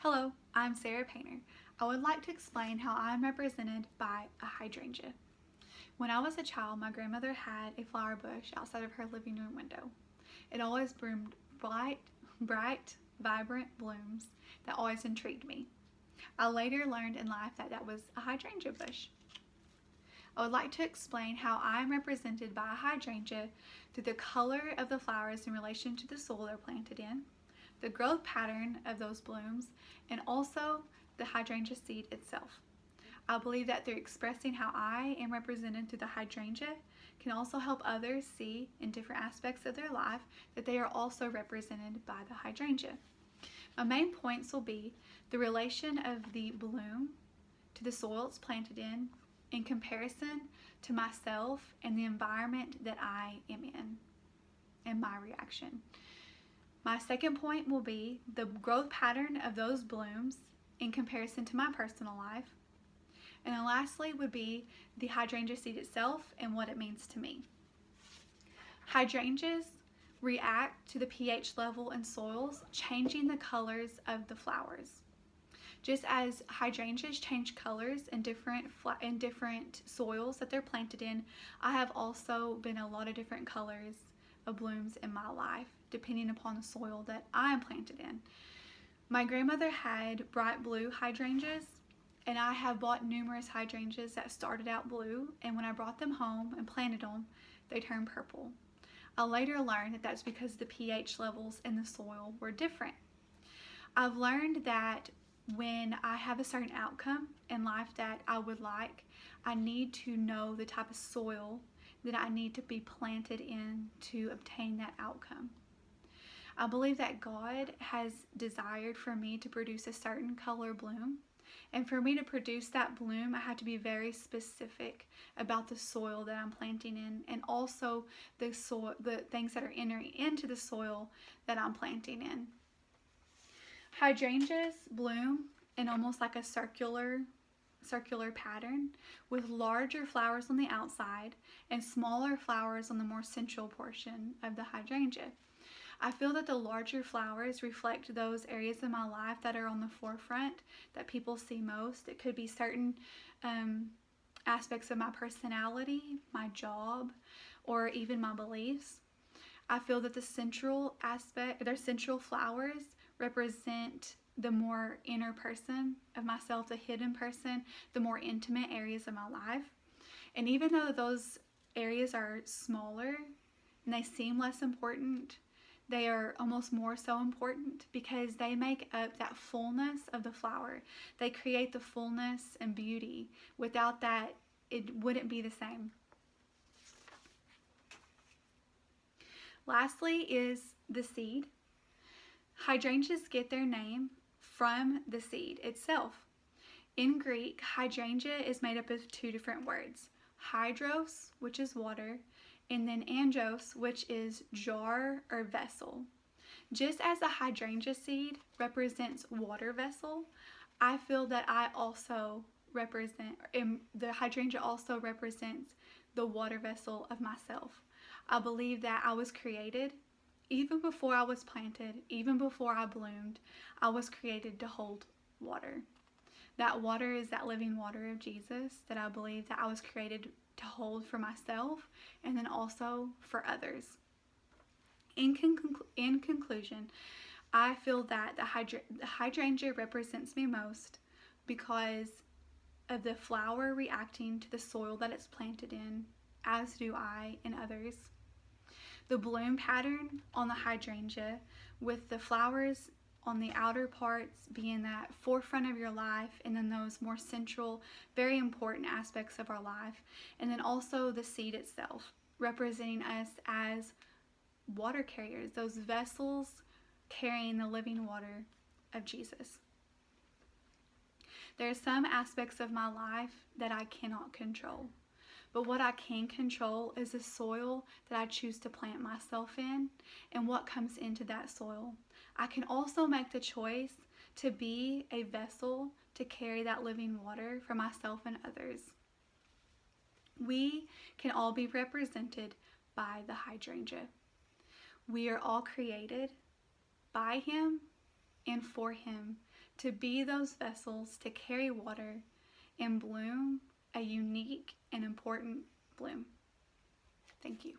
Hello, I'm Sarah Painter. I would like to explain how I'm represented by a hydrangea. When I was a child, my grandmother had a flower bush outside of her living room window. It always bloomed bright, vibrant blooms that always intrigued me. I later learned in life that that was a hydrangea bush. I would like to explain how I am represented by a hydrangea through the color of the flowers in relation to the soil they're planted in, the growth pattern of those blooms, and also the hydrangea seed itself. I believe that through expressing how I am represented through the hydrangea can also help others see in different aspects of their life that they are also represented by the hydrangea. My main points will be the relation of the bloom to the soil it's planted in comparison to myself and the environment that I am in, and my reaction. My second point will be the growth pattern of those blooms in comparison to my personal life. And then lastly would be the hydrangea seed itself and what it means to me. Hydrangeas react to the pH level in soils, changing the colors of the flowers. Just as hydrangeas change colors in different soils that they're planted in, I have also been a lot of different colors of blooms in my life, depending upon the soil that I am planted in. My grandmother had bright blue hydrangeas, and I have bought numerous hydrangeas that started out blue, and when I brought them home and planted them, they turned purple. I later learned that that's because the pH levels in the soil were different. I've learned that when I have a certain outcome in life that I would like, I need to know the type of soil that I need to be planted in to obtain that outcome. I believe that God has desired for me to produce a certain color bloom. And for me to produce that bloom, I have to be very specific about the soil that I'm planting in, and also the things that are entering into the soil that I'm planting in. Hydrangeas bloom in almost like a circular pattern with larger flowers on the outside and smaller flowers on the more central portion of the hydrangea. I feel that the larger flowers reflect those areas of my life that are on the forefront that people see most. It could be certain aspects of my personality, my job, or even my beliefs. I feel that the central flowers represent the more inner person of myself, the hidden person, the more intimate areas of my life. And even though those areas are smaller and they seem less important, they are almost more so important because they make up that fullness of the flower. They create the fullness and beauty. Without that, it wouldn't be the same. Lastly is the seed. Hydrangeas get their name from the seed itself. In Greek, hydrangea is made up of two different words: hydros, which is water, and then angios, which is jar or vessel. Just as the hydrangea seed represents water vessel, I feel that I also the hydrangea also represents the water vessel of myself. I believe that I was created, even before I was planted, even before I bloomed, I was created to hold water. That water is that living water of Jesus that I believe that I was created to hold for myself and then also for others. In conclusion, I feel that the hydrangea represents me most because of the flower reacting to the soil that it's planted in, as do I and others. The bloom pattern on the hydrangea with the flowers on the outer parts being that forefront of your life, and then those more central, very important aspects of our life, and then also the seed itself representing us as water carriers, those vessels carrying the living water of Jesus. There are some aspects of my life that I cannot control, but what I can control is the soil that I choose to plant myself in and what comes into that soil. I can also make the choice to be a vessel to carry that living water for myself and others. We can all be represented by the hydrangea. We are all created by Him and for Him to be those vessels to carry water and bloom a unique and important bloom. Thank you.